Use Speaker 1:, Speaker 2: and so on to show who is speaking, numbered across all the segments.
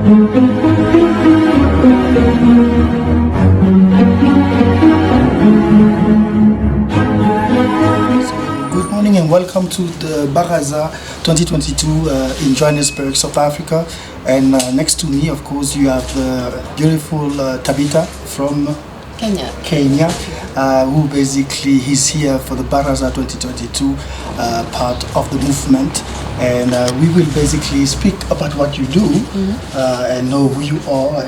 Speaker 1: Good morning and welcome to the Baraza 2022 in Johannesburg, South Africa. And next to me, of course, you have beautiful Tabitha from Kenya, who basically is here for the Baraza 2022 part of the movement. And we will basically speak about what you do and know who you are.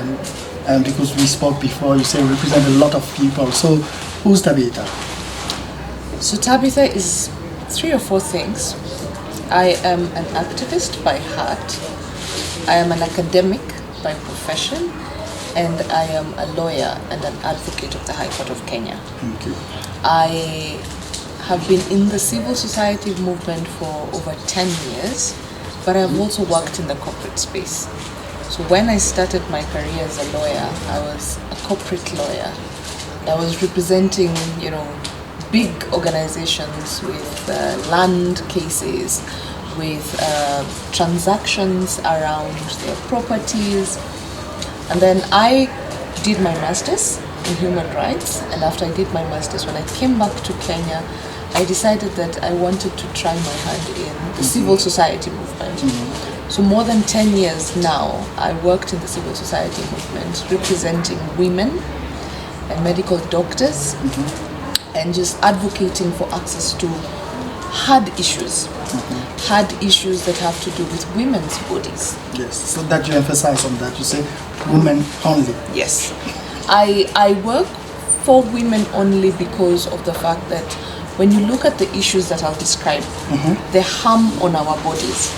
Speaker 1: And because we spoke before, you say you represent a lot of people. So who's Tabitha?
Speaker 2: So Tabitha is 3 or 4 things. I am an activist by heart. I am an academic by profession. And I am a lawyer and an advocate of the High Court of Kenya.
Speaker 1: Okay.
Speaker 2: I have been in the civil society movement for over 10 years, but I've also worked in the corporate space. So when I started my career as a lawyer, I was a corporate lawyer. I was representing, big organizations with land cases, with transactions around their properties. And then I did my master's in human rights, and after I did my master's, when I came back to Kenya, I decided that I wanted to try my hand in the civil society movement. So more than 10 years now, I worked in the civil society movement, representing women and medical doctors, and just advocating for access to hard issues that have to do with women's bodies.
Speaker 1: Yes, so that you emphasize on that, you say women only.
Speaker 2: Yes, I work for women only because of the fact that when you look at the issues that I'll describe, the harm on our bodies,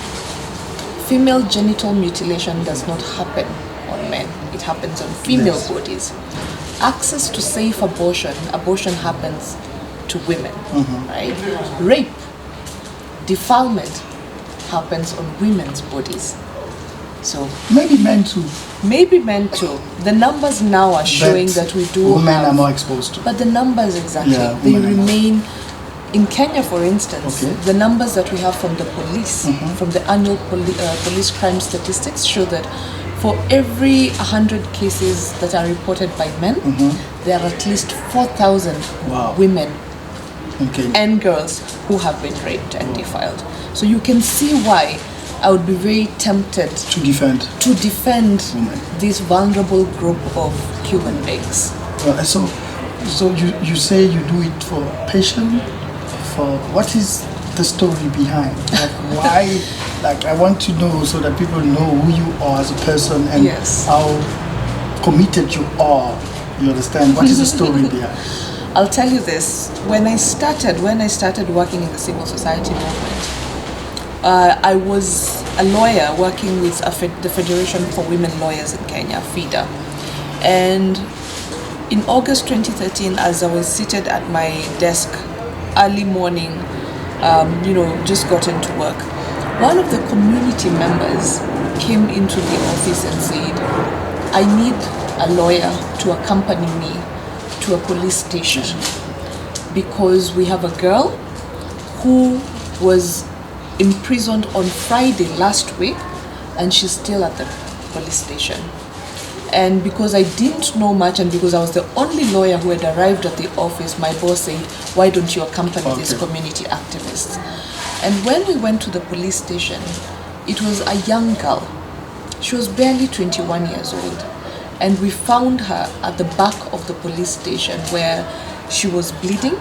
Speaker 2: female genital mutilation does not happen on men, it happens on female bodies. Access to safe abortion happens to women, right? Rape, defilement happens on women's bodies. So
Speaker 1: maybe men too.
Speaker 2: The numbers now are showing that we do
Speaker 1: women are more exposed to.
Speaker 2: But the numbers they remain. In Kenya, for instance, the numbers that we have from the police, from the annual police crime statistics, show that for every 100 cases that are reported by men, there are at least 4,000 women and girls who have been raped and defiled. So you can see why I would be very tempted
Speaker 1: to defend
Speaker 2: this vulnerable group of human beings.
Speaker 1: So you say you do it for passion? For what is the story behind? Like why? Like I want to know so that people know who you are as a person and how committed you are. You understand? What is the story behind?
Speaker 2: I'll tell you this. When I started working in the civil society movement, I was a lawyer working with the Federation for Women Lawyers in Kenya, FIDA. And in August 2013, as I was seated at my desk early morning, just got into work, one of the community members came into the office and said, I need a lawyer to accompany me to a police station because we have a girl who was imprisoned on Friday last week and she's still at the police station. And because I didn't know much and because I was the only lawyer who had arrived at the office, my boss said, why don't you accompany this community activist? And when we went to the police station, it was a young girl. She was barely 21 years old. And we found her at the back of the police station where she was bleeding.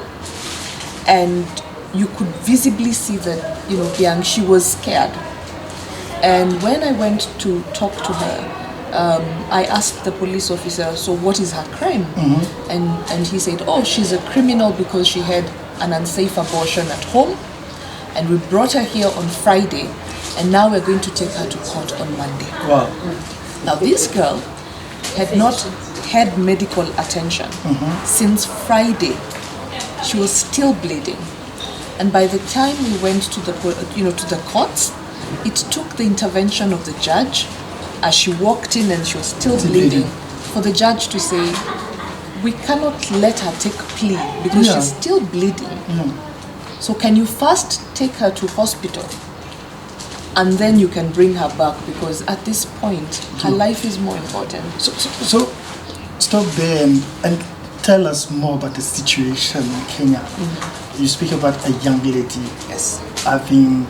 Speaker 2: And you could visibly see that, she was scared. And when I went to talk to her, I asked the police officer, so what is her crime? And he said, she's a criminal because she had an unsafe abortion at home. And we brought her here on Friday. And now we're going to take her to court on Monday.
Speaker 1: Wow.
Speaker 2: Now this girl had not had medical attention since Friday. She was still bleeding. And by the time we went to the courts, it took the intervention of the judge as she walked in and she was still bleeding, for the judge to say, we cannot let her take a plea because she's still bleeding. So can you first take her to hospital and then you can bring her back, because at this point her life is more important.
Speaker 1: So stop there and tell us more about the situation in Kenya. You speak about a young lady
Speaker 2: Yes.
Speaker 1: having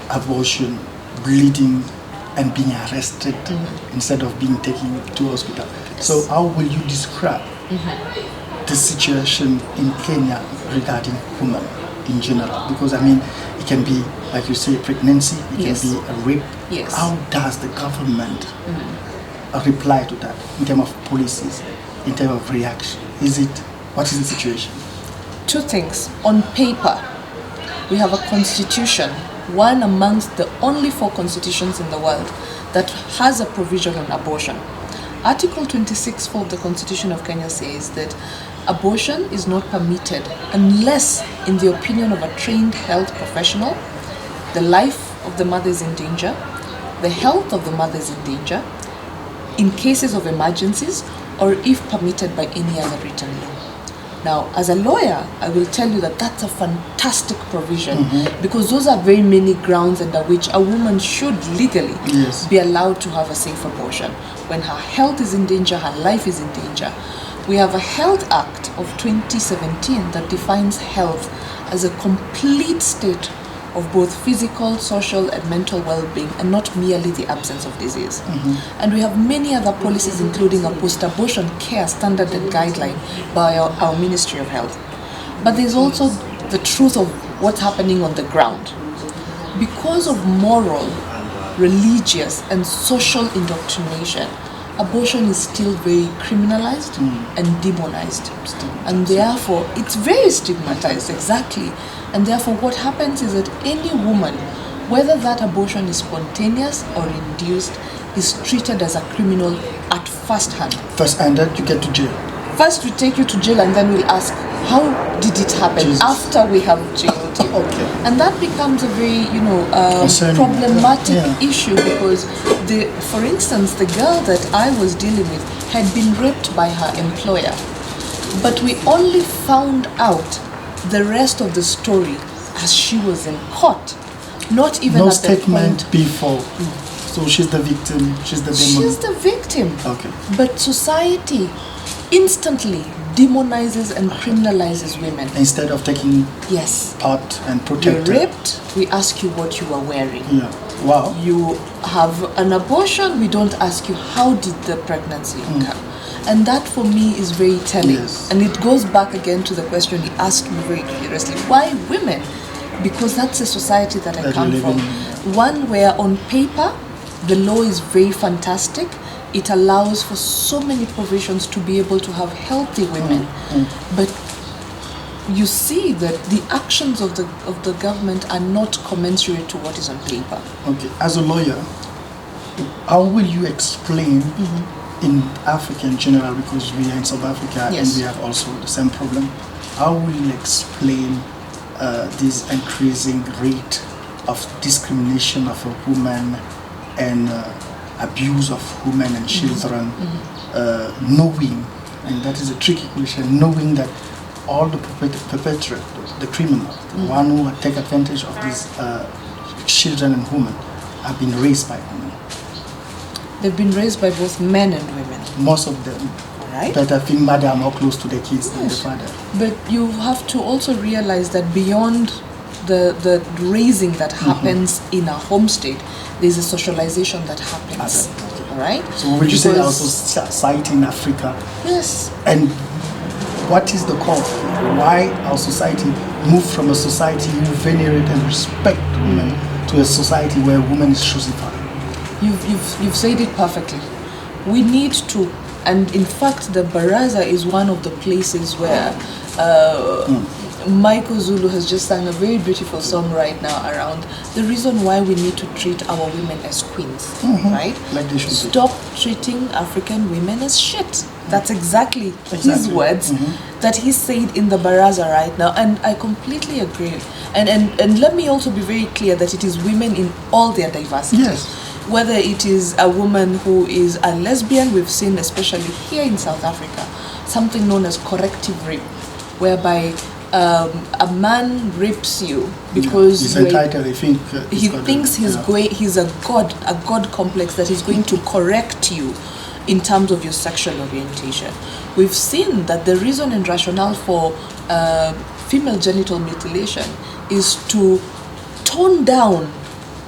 Speaker 1: abortion, bleeding, and being arrested instead of being taken to hospital.
Speaker 2: Yes.
Speaker 1: So how will you describe the situation in Kenya regarding women in general? Because I mean, it can be, like you say, pregnancy, it
Speaker 2: Yes.
Speaker 1: can be a rape.
Speaker 2: Yes.
Speaker 1: How does the government reply to that in terms of policies, in terms of reaction? What is the situation?
Speaker 2: Two things. On paper, we have a constitution, one amongst the only 4 constitutions in the world that has a provision on abortion. Article 26 of the Constitution of Kenya says that abortion is not permitted unless, in the opinion of a trained health professional, the life of the mother is in danger, the health of the mother is in danger, in cases of emergencies, or if permitted by any other written law. Now, as a lawyer, I will tell you that that's a fantastic provision, because those are very many grounds under which a woman should legally
Speaker 1: Yes.
Speaker 2: be allowed to have a safe abortion. When her health is in danger, her life is in danger. We have a Health Act of 2017 that defines health as a complete state of both physical, social, and mental well-being, and not merely the absence of disease. And we have many other policies, including a post-abortion care standard and guideline by our Ministry of Health. But there's also the truth of what's happening on the ground. Because of moral, religious, and social indoctrination, abortion is still very criminalized and demonized. And therefore, it's very stigmatized, exactly. And therefore, what happens is that any woman, whether that abortion is spontaneous or induced, is treated as a criminal at first hand.
Speaker 1: First, and then you get to jail.
Speaker 2: First, we take you to jail, and then we'll ask, how did it happen?
Speaker 1: Jesus.
Speaker 2: After we have jailed you.
Speaker 1: Okay.
Speaker 2: And that becomes a very,
Speaker 1: Concerning.
Speaker 2: problematic
Speaker 1: Yeah.
Speaker 2: issue, because, for instance, the girl that I was dealing with had been raped by her employer. But we only found out the rest of the story as she was in court. Not even
Speaker 1: No
Speaker 2: at the
Speaker 1: statement
Speaker 2: point.
Speaker 1: before. So she's the victim, she's the demon.
Speaker 2: She's the victim.
Speaker 1: Okay.
Speaker 2: But society instantly demonizes and criminalizes women.
Speaker 1: Instead of taking
Speaker 2: Yes.
Speaker 1: part and
Speaker 2: You're
Speaker 1: protecting.
Speaker 2: raped, we ask you what you are wearing.
Speaker 1: Yeah. Wow.
Speaker 2: You have an abortion, we don't ask you how did the pregnancy occur. And that for me is very telling.
Speaker 1: Yes.
Speaker 2: And it goes back again to the question he asked me very curiously. Why women? Because that's a society that I
Speaker 1: That
Speaker 2: come
Speaker 1: you live
Speaker 2: from.
Speaker 1: in.
Speaker 2: One where on paper the law is very fantastic. It allows for so many provisions to be able to have healthy women. But you see that the actions of the government are not commensurate to what is on paper.
Speaker 1: Okay. As a lawyer, how will you explain in Africa in general, because we are in South Africa
Speaker 2: Yes.
Speaker 1: and we have also the same problem, how will you explain this increasing rate of discrimination of a woman and abuse of women and children, knowing, and that is a tricky question, knowing that all the perpetrators, the criminals, the one who take advantage of these children and women, have been raised by women.
Speaker 2: They've been raised by both men and women.
Speaker 1: Most of them.
Speaker 2: Right.
Speaker 1: But I think mother are more close to the kids than the
Speaker 2: Yes.
Speaker 1: father.
Speaker 2: But you have to also realize that beyond the raising that happens in a home state, there's a socialization that happens.
Speaker 1: Okay.
Speaker 2: All right?
Speaker 1: So would you say our
Speaker 2: Because-
Speaker 1: society in Africa,
Speaker 2: Yes.
Speaker 1: and what is the cause? Why our society moved from a society who venerate and respect women to a society where women is crucified?
Speaker 2: You've said it perfectly. We need to, and in fact, the Baraza is one of the places where Michael Zulu has just sung a very beautiful song right now around the reason why we need to treat our women as queens, right?
Speaker 1: Like they should be.
Speaker 2: Stop treating African women as shit. That's exactly his
Speaker 1: Exactly.
Speaker 2: words that he said in the Baraza right now, and I completely agree. And let me also be very clear that it is women in all their diversity.
Speaker 1: Yes.
Speaker 2: Whether it is a woman who is a lesbian, we've seen especially here in South Africa, something known as corrective rape, whereby a man rapes you because
Speaker 1: he's entitled.
Speaker 2: He thinks he's a god complex that is going to correct you in terms of your sexual orientation. We've seen that the reason and rationale for female genital mutilation is to tone down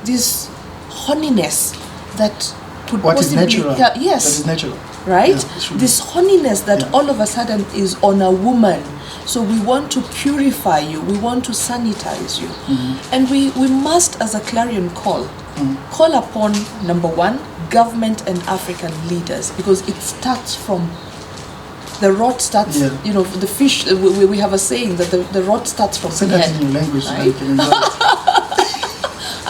Speaker 2: this horniness that could
Speaker 1: what
Speaker 2: possibly
Speaker 1: is natural.
Speaker 2: Yes,
Speaker 1: that is natural,
Speaker 2: right?
Speaker 1: Yeah,
Speaker 2: this horniness that all of a sudden is on a woman. So we want to purify you, we want to sanitize you. And we must, as a clarion call, call upon, number one, government and African leaders, because it starts from the rot starts, you know, the fish, we have a saying that the rot starts from the head.
Speaker 1: In your language,
Speaker 2: right?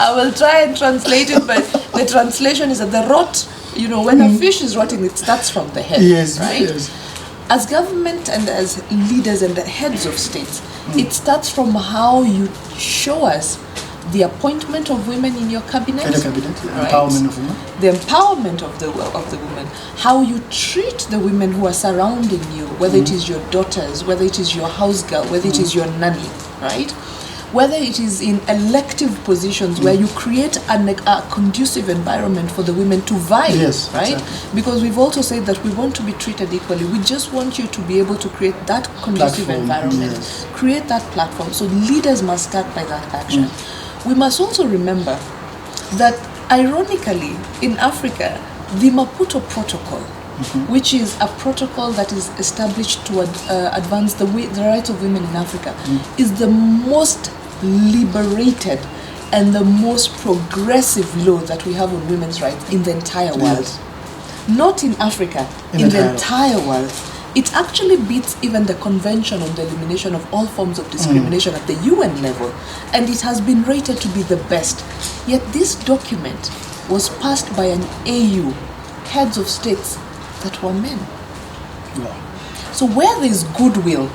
Speaker 2: I will try and translate it, but the translation is that the rot, you know, when a fish is rotting, it starts from the head.
Speaker 1: Yes,
Speaker 2: right?
Speaker 1: Yes.
Speaker 2: As government and as leaders and the heads of states, it starts from how you show us the appointment of women in your cabinet,
Speaker 1: right? Empowerment of women,
Speaker 2: the empowerment of the women, how you treat the women who are surrounding you, whether it is your daughters, whether it is your house girl, whether it is your nanny, right? Whether it is in elective positions where you create a conducive environment for the women to vie,
Speaker 1: yes,
Speaker 2: right?
Speaker 1: Exactly.
Speaker 2: Because we've also said that we want to be treated equally. We just want you to be able to create that conducive
Speaker 1: platform,
Speaker 2: environment,
Speaker 1: yes.
Speaker 2: create that platform. So leaders must start by that action. We must also remember that, ironically, in Africa, the Maputo Protocol, which is a protocol that is established to advance the rights of women in Africa, is the most liberated and the most progressive law that we have on women's rights in the entire world.
Speaker 1: Yes.
Speaker 2: Not in Africa, in the entire world. It actually beats even the Convention on the Elimination of All Forms of Discrimination at the UN level, and it has been rated to be the best. Yet this document was passed by an AU, heads of states that were men.
Speaker 1: Yeah.
Speaker 2: So where there is goodwill,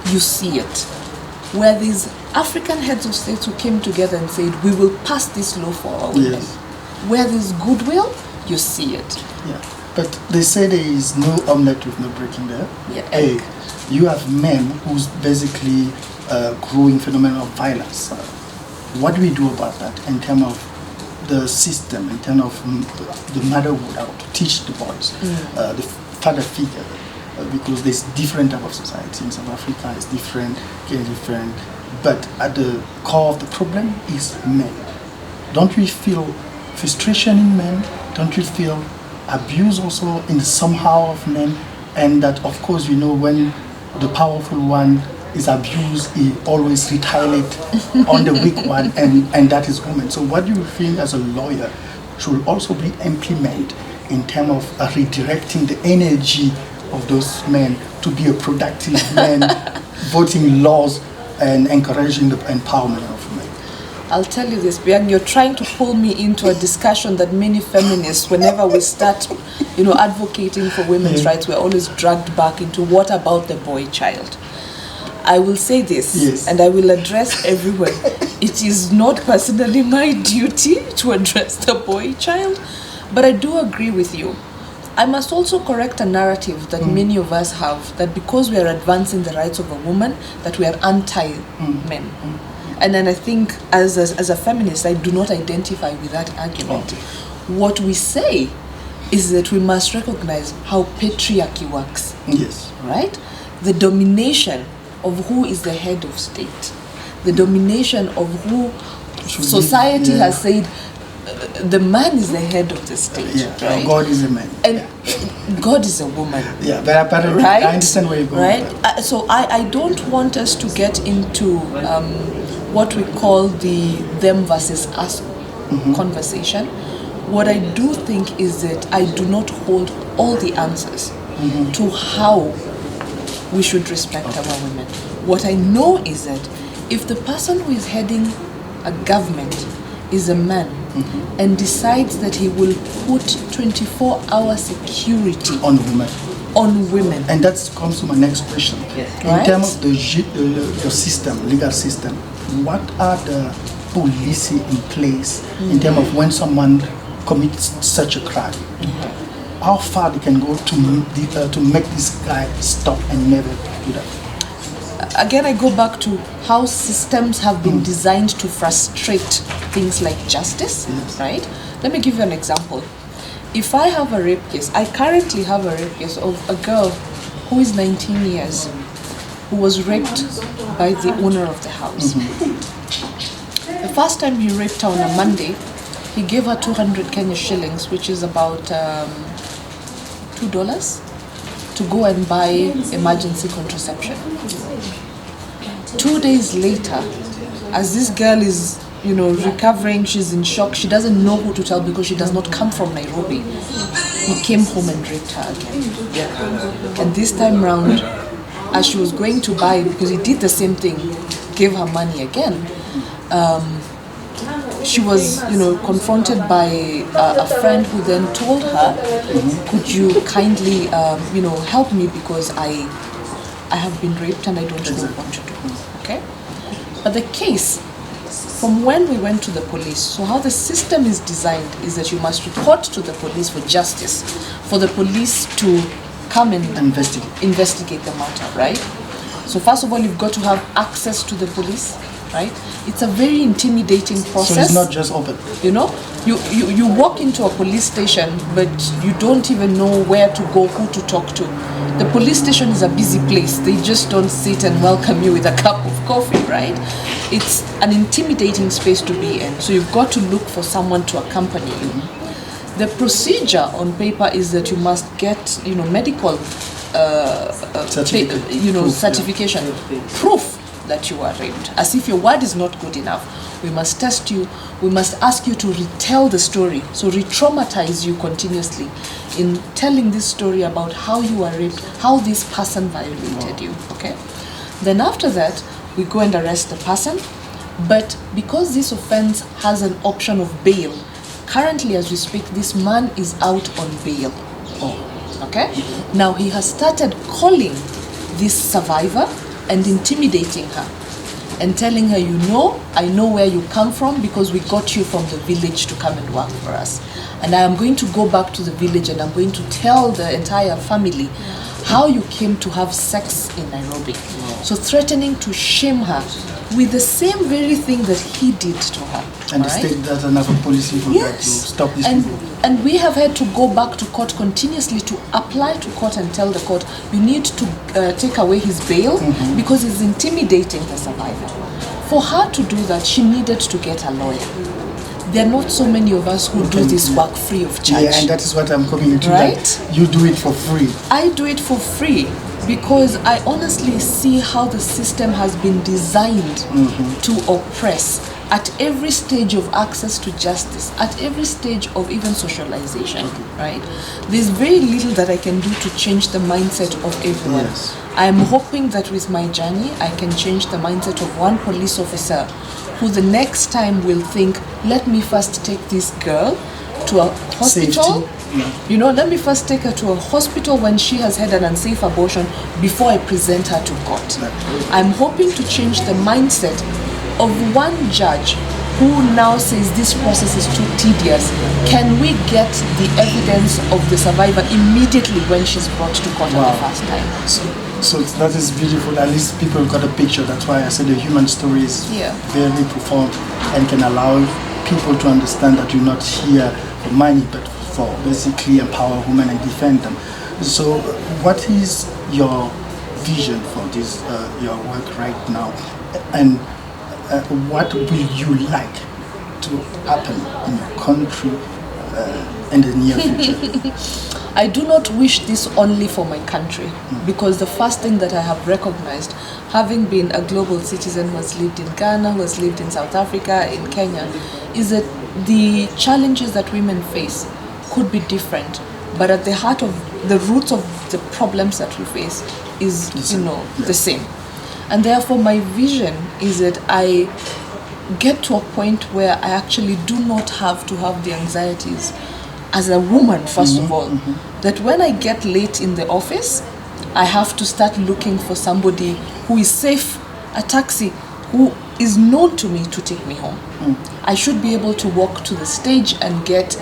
Speaker 2: you see it. Where these African heads of states who came together and said, we will pass this law for our women.
Speaker 1: Yes.
Speaker 2: Where there is goodwill, you see it.
Speaker 1: Yeah. But they say there is no omelette with no breaking there.
Speaker 2: Yeah.
Speaker 1: Hey, you have men who's basically growing phenomenon of violence. What do we do about that in terms of the system, in terms of the motherhood, how to teach the boys, the father figure? Because there's different type of society in South Africa, it's different, different. But at the core of the problem is men. Don't we feel frustration in men? Don't we feel abuse also in somehow of men? And that, of course, you know, when the powerful one is abused, he always retaliates on the weak one, and that is women. So what do you think as a lawyer should also be implemented in terms of redirecting the energy of those men to be a productive man, voting laws and encouraging the empowerment of men?
Speaker 2: I'll tell you this, Bian, you're trying to pull me into a discussion that many feminists, whenever we start, you know, advocating for women's rights, we're always dragged back into what about the boy child. I will say this, and I will address everyone. It is not personally my duty to address the boy child, but I do agree with you. I must also correct a narrative that many of us have, that because we are advancing the rights of a woman, that we are anti-men. And then I think as a feminist, I do not identify with that argument. What we say is that we must recognize how patriarchy works.
Speaker 1: Yes.
Speaker 2: Right? The domination of who is the head of state. The domination of who society has said the man is the head of the state.
Speaker 1: Yeah,
Speaker 2: right?
Speaker 1: God is a man.
Speaker 2: And God is a woman.
Speaker 1: Yeah, but apparently,
Speaker 2: right?
Speaker 1: I understand where you're going.
Speaker 2: Right? So I don't want us to get into what we call the them versus us conversation. What I do think is that I do not hold all the answers to how we should respect our women. What I know is that if the person who is heading a government is a man and decides that he will put 24-hour security
Speaker 1: on women.
Speaker 2: And
Speaker 1: that comes to my next question. In terms of the system, legal system, what are the policy in place in terms of when someone commits such a crime? How far they can go to make this guy stop and never do that?
Speaker 2: again, I go back to how systems have been designed to frustrate things like justice, right? Let me give you an example. If I have a rape case, I currently have a rape case of a girl who is 19 years, who was raped by the owner of the house. The first time he raped her on a Monday, he gave her 200 Kenya shillings, which is about $2, to go and buy emergency contraception. 2 days later, as this girl is, recovering, she's in shock, she doesn't know who to tell because she does not come from Nairobi. He came home and raped her again. And this time round, as she was going to buy, because he did the same thing, gave her money again, she was, confronted by a friend who then told her, could you kindly, help me because I have been raped and I don't know what to do. Okay? But the case, from when we went to the police, so how the system is designed is that you must report to the police for justice, for the police to come and investigate the matter, right? So first of all, you've got to have access to the police, right? It's a very intimidating process.
Speaker 1: So it's not just open.
Speaker 2: You walk into a police station, but you don't even know where to go, who to talk to. The police station is a busy place. They just don't sit and welcome you with a cup of coffee, right? It's an intimidating space to be in. So you've got to look for someone to accompany you. The procedure on paper is that you must get, medical certification, proof that you are raped. As if your word is not good enough, we must test you. We must ask you to retell the story, so re-traumatize you continuously in telling this story about how you were raped, how this person violated you. Okay. Then after that, we go and arrest the person. But because this offense has an option of bail, currently as we speak, this man is out on bail. Okay? Now he has started calling this survivor and intimidating her and telling her, I know where you come from because we got you from the village to come and work for us. And I am going to go back to the village and I'm going to tell the entire family how you came to have sex in Nairobi. So threatening to shame her with the same very thing that he did to her.
Speaker 1: And the state does another policy for that to stop these people.
Speaker 2: And we have had to go back to court continuously to apply to court and tell the court, you need to take away his bail because he's intimidating the survivor. For her to do that, she needed to get a lawyer. There are not so many of us who do this work free of charge.
Speaker 1: Yeah, and that is what I'm coming to.
Speaker 2: Right?
Speaker 1: That you do it for free.
Speaker 2: I do it for free because I honestly see how the system has been designed to oppress at every stage of access to justice, at every stage of even socialization, right? There's very little that I can do to change the mindset of everyone.
Speaker 1: Yes.
Speaker 2: I'm hoping that with my journey, I can change the mindset of one police officer who the next time will think, let me first take this girl to a hospital. Let me first take her to a hospital when she has had an unsafe abortion before I present her to court. I'm hoping to change the mindset of one judge who now says this process is too tedious. Can we get the evidence of the survivor immediately when she's brought to court the first time?
Speaker 1: So that is beautiful. At least people got a picture. That's why I said the human story is very profound and can allow people to understand that you're not here for money, but for basically empower women and defend them. So what is your vision for this, your work right now? And what will you like to happen in your country in the near future?
Speaker 2: I do not wish this only for my country because the first thing that I have recognized, having been a global citizen who has lived in Ghana, who has lived in South Africa, in Kenya, is that the challenges that women face could be different, but at the heart of the roots of the problems that we face is, the same. And therefore my vision is that I get to a point where I actually do not have to have the anxieties as a woman, first of all, that when I get late in the office, I have to start looking for somebody who is safe, a taxi, who is known to me to take me home. I should be able to walk to the stage and get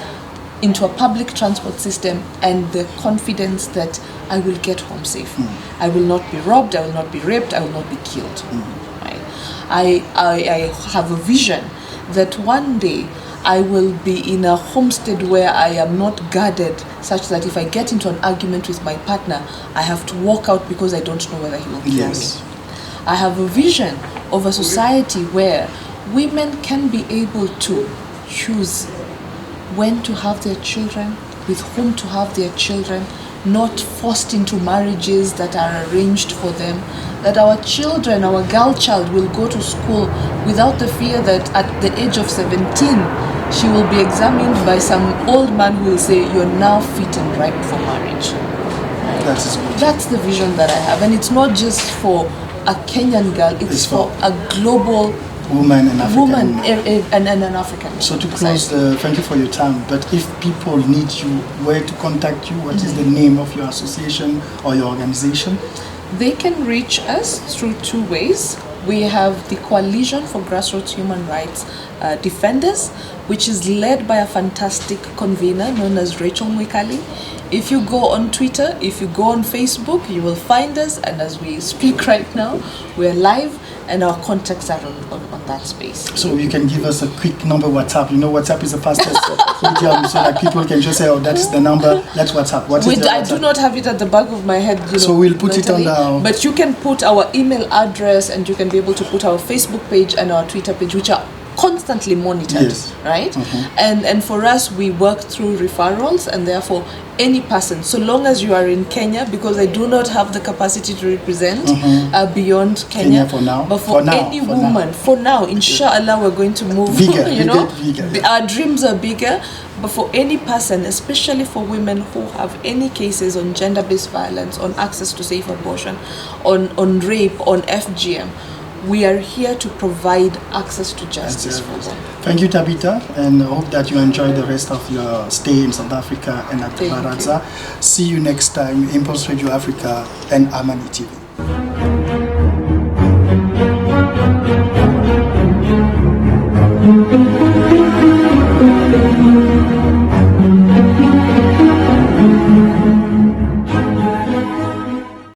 Speaker 2: into a public transport system and the confidence that I will get home safe. I will not be robbed, I will not be raped, I will not be killed. Right? I have a vision that one day I will be in a homestead where I am not guarded, such that if I get into an argument with my partner, I have to walk out because I don't know whether he will kill me. I have a vision of a society where women can be able to choose when to have their children, with whom to have their children, not forced into marriages that are arranged for them, that our children, our girl child will go to school without the fear that at the age of 17, she will be examined by some old man who will say, you're now fit and ripe for marriage. That's the vision that I have. And it's not just for a Kenyan girl, it's for a global
Speaker 1: woman and African
Speaker 2: and an African.
Speaker 1: So to close, thank you for your time. But if people need you, where to contact you? What is the name of your association or your organization?
Speaker 2: They can reach us through two ways. We have the Coalition for Grassroots Human Rights Defenders, which is led by a fantastic convener known as Rachel Mwikali. If you go on Twitter, if you go on Facebook, you will find us. And as we speak right now, we're live and our contacts are on that space. So
Speaker 1: you can give us a quick number WhatsApp. You know, WhatsApp is the fastest medium, so that people can just say, oh, that's the number, that's WhatsApp.
Speaker 2: I do not have it at the back of my head.
Speaker 1: So we'll put it on the...
Speaker 2: But you can put our email address and you can be able to put our Facebook page and our Twitter page, which are constantly monitored, right? And for us, we work through referrals, and therefore any person, so long as you are in Kenya, because I do not have the capacity to represent beyond Kenya
Speaker 1: for now,
Speaker 2: but for any woman, for now, inshallah, we're going to move
Speaker 1: bigger,
Speaker 2: our dreams are bigger. But for any person, especially for women who have any cases on gender-based violence, on access to safe abortion, on rape, on FGM, we are here to provide access to justice for them.
Speaker 1: Thank you, Tabitha, and I hope that you enjoy the rest of your stay in South Africa and at Baraza. See you next time, Impulse Radio Africa and Amani TV.